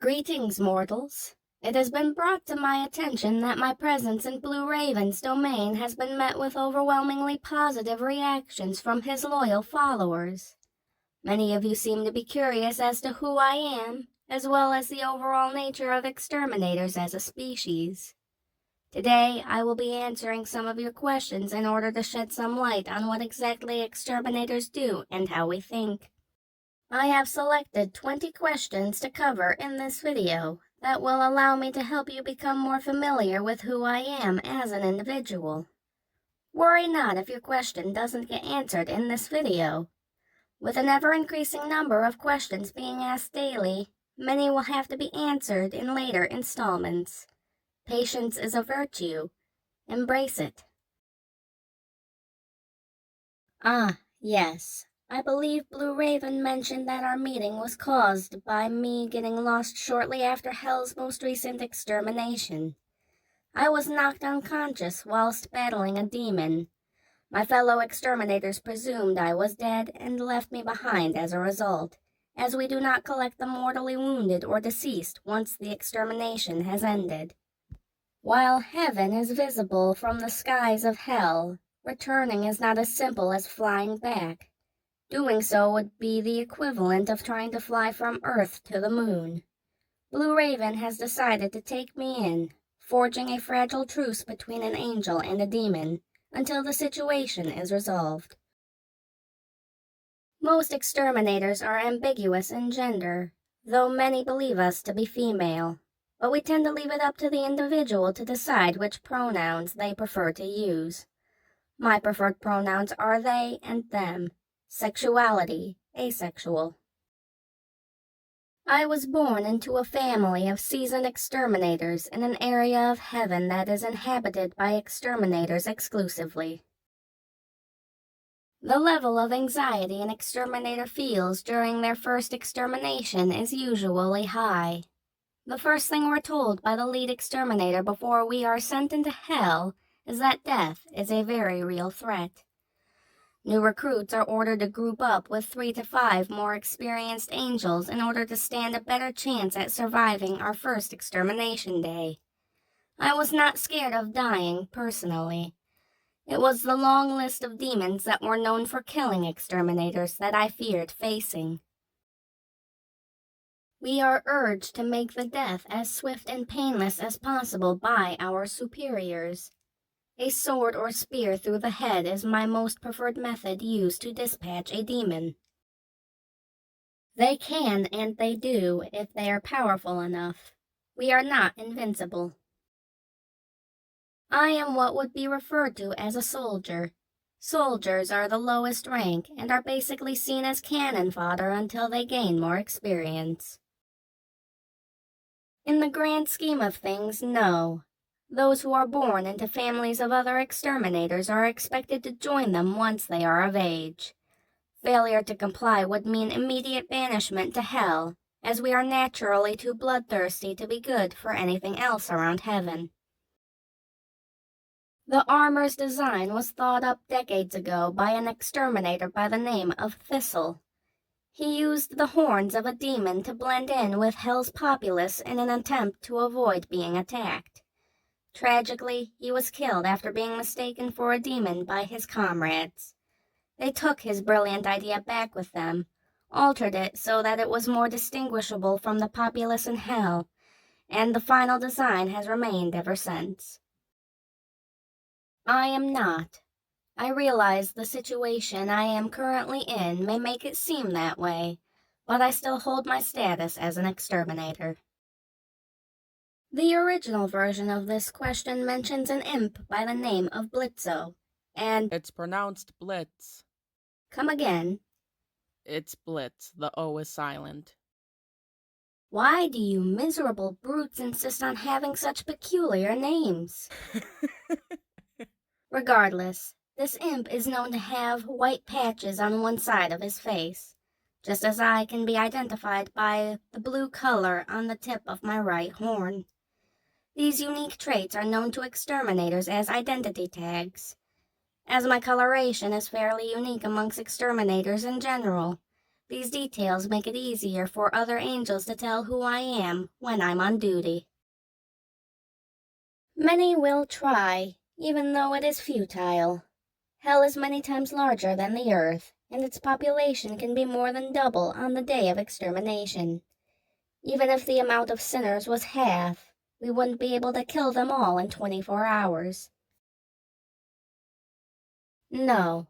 Greetings, mortals. It has been brought to my attention that my presence in Blue Raven's domain has been met with overwhelmingly positive reactions from his loyal followers. Many of you seem to be curious as to who I am, as well as the overall nature of exterminators as a species. Today, I will be answering some of your questions in order to shed some light on what exactly exterminators do and how we think. I have selected 20 questions to cover in this video that will allow me to help you become more familiar with who I am as an individual. Worry not if your question doesn't get answered in this video. With an ever-increasing number of questions being asked daily, many will have to be answered in later installments. Patience is a virtue. Embrace it. Yes. I believe Blue Raven mentioned that our meeting was caused by me getting lost shortly after Hell's most recent extermination. I was knocked unconscious whilst battling a demon. My fellow exterminators presumed I was dead and left me behind as a result, as we do not collect the mortally wounded or deceased once the extermination has ended. While heaven is visible from the skies of Hell, returning is not as simple as flying back. Doing so would be the equivalent of trying to fly from Earth to the moon. Blue Raven has decided to take me in, forging a fragile truce between an angel and a demon, until the situation is resolved. Most exterminators are ambiguous in gender, though many believe us to be female, but we tend to leave it up to the individual to decide which pronouns they prefer to use. My preferred pronouns are they and them. Sexuality, asexual. I was born into a family of seasoned exterminators in an area of heaven that is inhabited by exterminators exclusively. The level of anxiety an exterminator feels during their first extermination is usually high. The first thing we're told by the lead exterminator before we are sent into hell is that death is a very real threat. New recruits are ordered to group up with 3 to 5 more experienced angels in order to stand a better chance at surviving our first extermination day. I was not scared of dying, personally. It was the long list of demons that were known for killing exterminators that I feared facing. We are urged to make the death as swift and painless as possible by our superiors. A sword or spear through the head is my most preferred method used to dispatch a demon. They can and they do if they are powerful enough. We are not invincible. I am what would be referred to as a soldier. Soldiers are the lowest rank and are basically seen as cannon fodder until they gain more experience. In the grand scheme of things, no. Those who are born into families of other exterminators are expected to join them once they are of age. Failure to comply would mean immediate banishment to hell, as we are naturally too bloodthirsty to be good for anything else around heaven. The armor's design was thought up decades ago by an exterminator by the name of Thistle. He used the horns of a demon to blend in with hell's populace in an attempt to avoid being attacked. Tragically, he was killed after being mistaken for a demon by his comrades. They took his brilliant idea back with them, altered it so that it was more distinguishable from the populace in hell, and the final design has remained ever since. I am not. I realize the situation I am currently in may make it seem that way, but I still hold my status as an exterminator. The original version of this question mentions an imp by the name of Blitzo, and... It's pronounced Blitz. Come again. It's Blitz. The O is silent. Why do you miserable brutes insist on having such peculiar names? Regardless, this imp is known to have white patches on one side of his face, just as I can be identified by the blue color on the tip of my right horn. These unique traits are known to exterminators as identity tags. As my coloration is fairly unique amongst exterminators in general, These details make it easier for other angels to tell who I am when I'm on duty. Many will try, even though it is futile. Hell is many times larger than the earth, and its population can be more than double on the day of extermination. Even if the amount of sinners was half, we wouldn't be able to kill them all in 24 hours. No.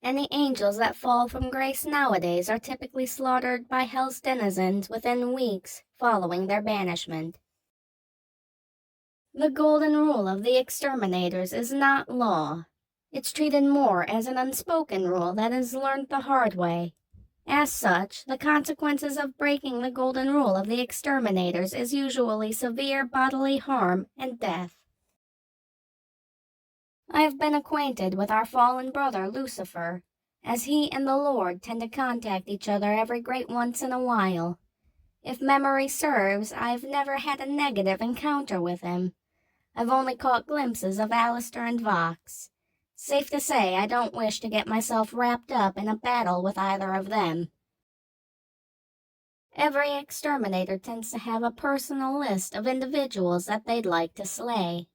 Any angels that fall from grace nowadays are typically slaughtered by hell's denizens within weeks following their banishment. The golden rule of the exterminators is not law. It's treated more as an unspoken rule that is learned the hard way. As such, the consequences of breaking the golden rule of the exterminators is usually severe bodily harm and death. I have been acquainted with our fallen brother Lucifer, as he and the Lord tend to contact each other every great once in a while. If memory serves, I've never had a negative encounter with him. I've only caught glimpses of Alistair and Vox. Safe to say I don't wish to get myself wrapped up in a battle with either of them. Every exterminator tends to have a personal list of individuals that they'd like to slay.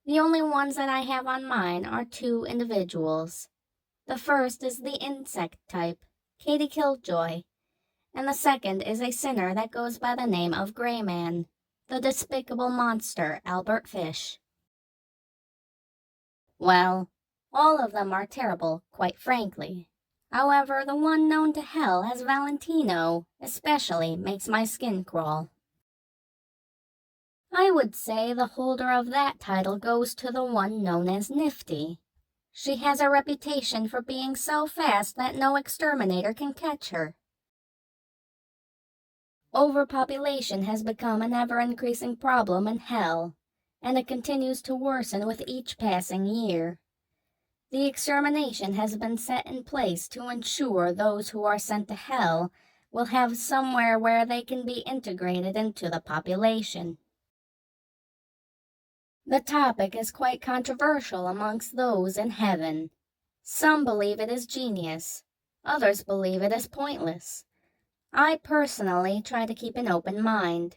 The only ones that I have on mine are two individuals. The first is the insect type, Katie Killjoy, and the second is a sinner that goes by the name of Greyman, the despicable monster Albert Fish. Well, all of them are terrible, quite frankly. However, the one known to hell as Valentino especially makes my skin crawl. I would say the holder of that title goes to the one known as Nifty. She has a reputation for being so fast that no exterminator can catch her. Overpopulation has become an ever-increasing problem in hell, and it continues to worsen with each passing year. The extermination has been set in place to ensure those who are sent to hell will have somewhere where they can be integrated into the population. The topic is quite controversial amongst those in heaven. Some believe it is genius, others believe it is pointless. I personally try to keep an open mind.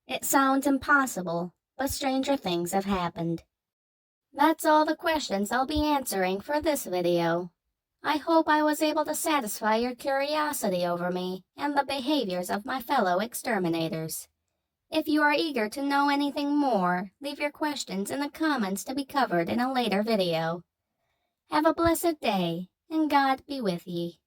It sounds impossible, but stranger things have happened. That's all the questions I'll be answering for this video. I hope I was able to satisfy your curiosity over me and the behaviors of my fellow exterminators. If you are eager to know anything more, leave your questions in the comments to be covered in a later video. Have a blessed day, and God be with ye.